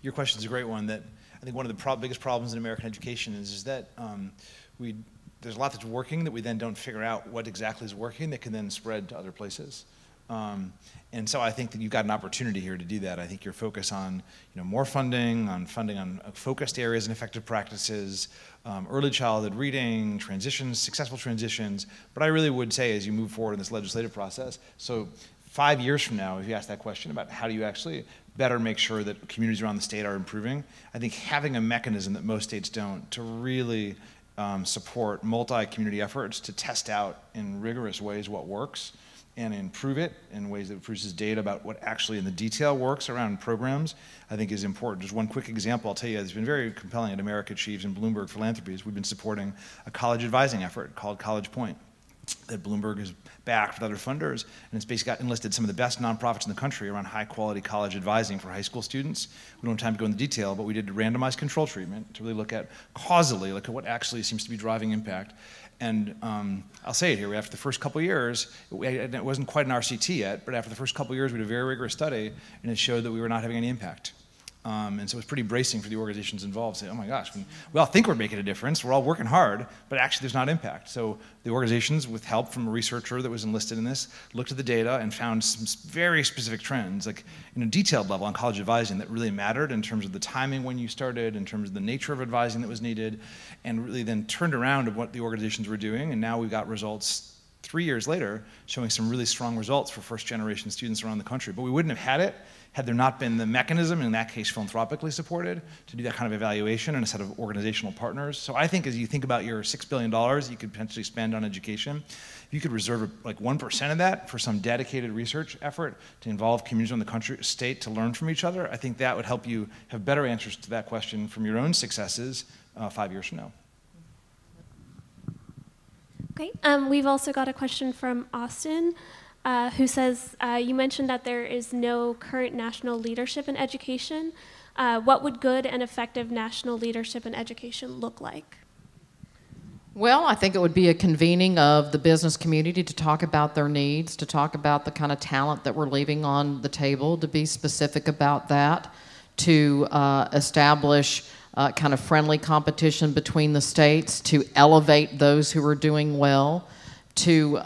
your question is a great one. That I think one of the biggest problems in American education is that there's a lot that's working that we then don't figure out what exactly is working that can then spread to other places. And so I think that you've got an opportunity here to do that. I think your focus on more funding on focused areas and effective practices, early childhood reading, transitions, successful transitions. But I really would say, as you move forward in this legislative process, so 5 years from now, if you ask that question about how do you actually better make sure that communities around the state are improving, I think having a mechanism that most states don't to really support multi-community efforts to test out in rigorous ways what works and improve it in ways that produces data about what actually in the detail works around programs, I think is important. Just one quick example I'll tell you, it's been very compelling at America Achieves and Bloomberg Philanthropies. We've been supporting a college advising effort called College Point that Bloomberg has backed with other funders, and it's basically got enlisted some of the best nonprofits in the country around high-quality college advising for high school students. We don't have time to go into detail, but we did randomized control treatment to really look at causally, look at what actually seems to be driving impact. And I'll say it here, after the first couple of years, it wasn't quite an RCT yet, but after the first couple of years, we did a very rigorous study, and it showed that we were not having any impact. And so it was pretty bracing for the organizations involved to say, oh my gosh, we all think we're making a difference, we're all working hard, but actually there's not impact. So the organizations, with help from a researcher that was enlisted in this, looked at the data and found some very specific trends, like in a detailed level on college advising that really mattered in terms of the timing when you started, in terms of the nature of advising that was needed, and really then turned around to what the organizations were doing, and now we've got results 3 years later showing some really strong results for first-generation students around the country. But we wouldn't have had it had there not been the mechanism, in that case philanthropically supported, to do that kind of evaluation and a set of organizational partners. So I think as you think about your $6 billion you could potentially spend on education, if you could reserve like 1% of that for some dedicated research effort to involve communities around the country, state to learn from each other, I think that would help you have better answers to that question from your own successes 5 years from now. Okay, we've also got a question from Austin. Who says, you mentioned that there is no current national leadership in education. What would good and effective national leadership in education look like? Well, I think it would be a convening of the business community to talk about their needs, to talk about the kind of talent that we're leaving on the table, to be specific about that, to establish kind of friendly competition between the states, to elevate those who are doing well, to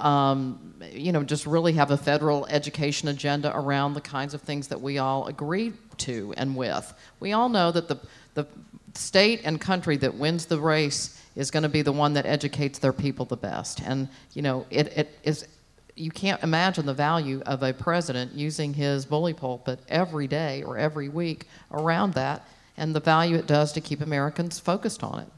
just really have a federal education agenda around the kinds of things that we all agree to and with. We all know that the state and country that wins the race is going to be the one that educates their people the best. And you can't imagine the value of a president using his bully pulpit every day or every week around that, and the value it does to keep Americans focused on it.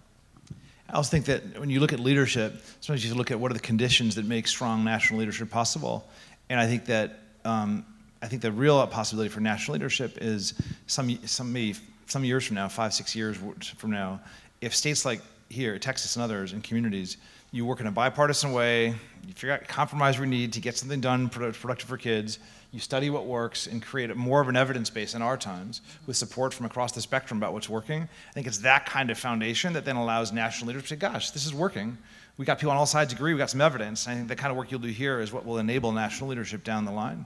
I also think that when you look at leadership, sometimes you look at what are the conditions that make strong national leadership possible. And I think that the real possibility for national leadership is some years from now, 5-6 years from now, if states like here, Texas and others, and communities, you work in a bipartisan way, you figure out compromise we need to get something done productive for kids, you study what works and create more of an evidence base in our times with support from across the spectrum about what's working. I think it's that kind of foundation that then allows national leaders to say, gosh, this is working. We got people on all sides agree, we got some evidence. And I think the kind of work you'll do here is what will enable national leadership down the line.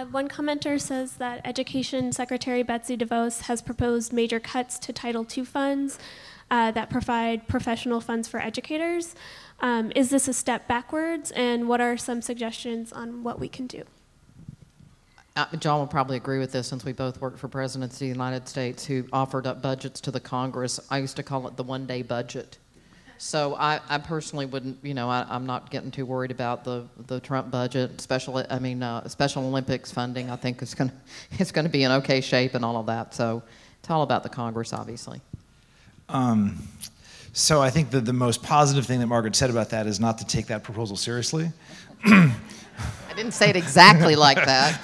One commenter says that Education Secretary Betsy DeVos has proposed major cuts to Title II funds that provide professional funds for educators. Is this a step backwards, and what are some suggestions on what we can do? John will probably agree with this, since we both worked for presidents of the United States who offered up budgets to the Congress. I used to call it the one-day budget. So I personally wouldn't, I'm not getting too worried about the Trump budget. Special Olympics funding, I think it's going to be in okay shape and all of that. So it's all about the Congress, obviously. So I think that the most positive thing that Margaret said about that is not to take that proposal seriously. I didn't say it exactly like that.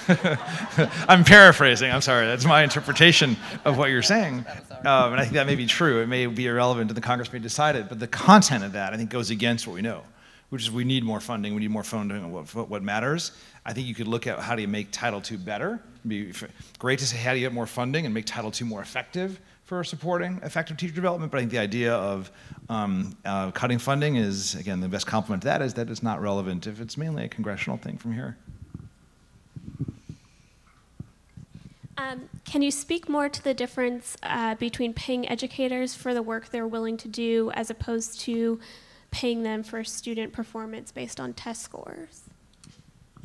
I'm paraphrasing, I'm sorry. That's my interpretation of what you're saying. And I think that may be true. It may be irrelevant and the Congress may decide it. But the content of that, I think, goes against what we know, which is we need more funding. We need more funding on what matters. I think you could look at how do you make Title II better. It'd be great to say how do you get more funding and make Title II more effective for supporting effective teacher development. But I think the idea of cutting funding is, again, the best compliment to that is that it's not relevant if it's mainly a congressional thing from here. Can you speak more to the difference between paying educators for the work they're willing to do as opposed to paying them for student performance based on test scores?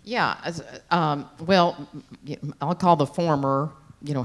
Yeah, well, I'll call the former,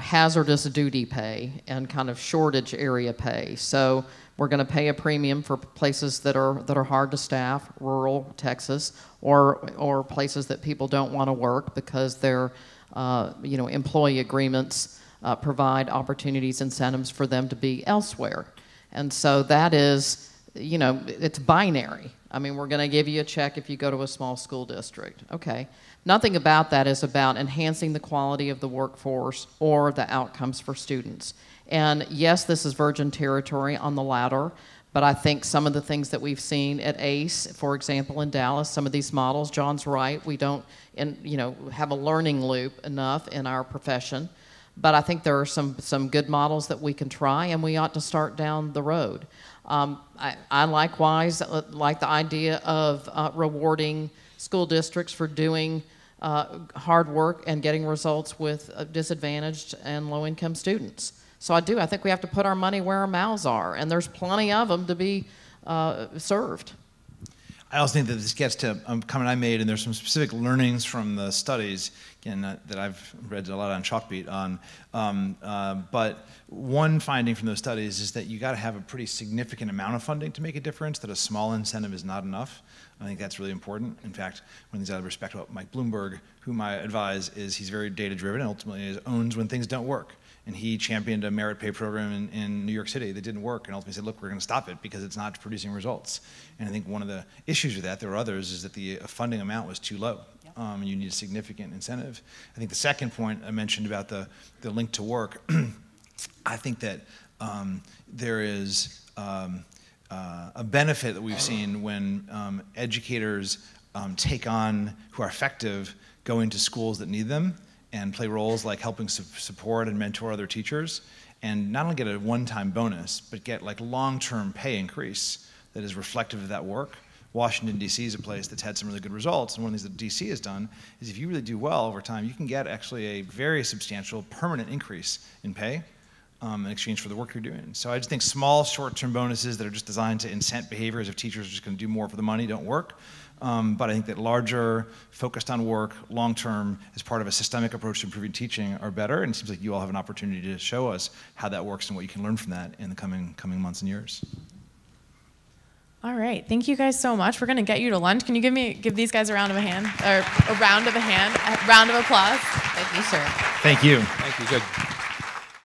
hazardous duty pay and kind of shortage area pay. So we're going to pay a premium for places that are hard to staff, rural Texas, or places that people don't want to work because their employee agreements provide opportunities, incentives for them to be elsewhere. And so that is, it's binary. I mean, we're going to give you a check if you go to a small school district. Okay. Nothing about that is about enhancing the quality of the workforce or the outcomes for students. And yes, this is virgin territory on the latter, but I think some of the things that we've seen at ACE, for example, in Dallas, some of these models, John's right, we don't have a learning loop enough in our profession. But I think there are some good models that we can try, and we ought to start down the road. I likewise like the idea of rewarding school districts for doing hard work and getting results with disadvantaged and low-income students. So I think we have to put our money where our mouths are, and there's plenty of them to be served. I also think that this gets to a comment I made, and there's some specific learnings from the studies, again, that I've read a lot on Chalkbeat on. But one finding from those studies is that you got to have a pretty significant amount of funding to make a difference, that a small incentive is not enough. I think that's really important. In fact, one of the things I respect about Mike Bloomberg, whom I advise, is he's very data-driven and ultimately owns when things don't work. And he championed a merit pay program in New York City that didn't work, and ultimately said, look, we're going to stop it because it's not producing results. And I think one of the issues with that, there were others, is that the funding amount was too low. And you need a significant incentive. I think the second point I mentioned about the link to work, I think that there is a benefit that we've seen when educators take on, who are effective, go into schools that need them and play roles like helping support and mentor other teachers, and not only get a one-time bonus, but get like long-term pay increase that is reflective of that work. Washington, D.C. is a place that's had some really good results, and one of the things that D.C. has done is if you really do well over time, you can get actually a very substantial permanent increase in pay. in exchange for the work you're doing. So I just think small short-term bonuses that are just designed to incent behaviors of teachers are just going to do more for the money don't work. But I think that larger, focused on work, long-term, as part of a systemic approach to improving teaching are better, and it seems like you all have an opportunity to show us how that works and what you can learn from that in the coming months and years. All right, thank you guys so much. We're going to get you to lunch. Can you give these guys a round of a hand, or a round of applause? Thank you, sir. Thank you. Thank you. Good.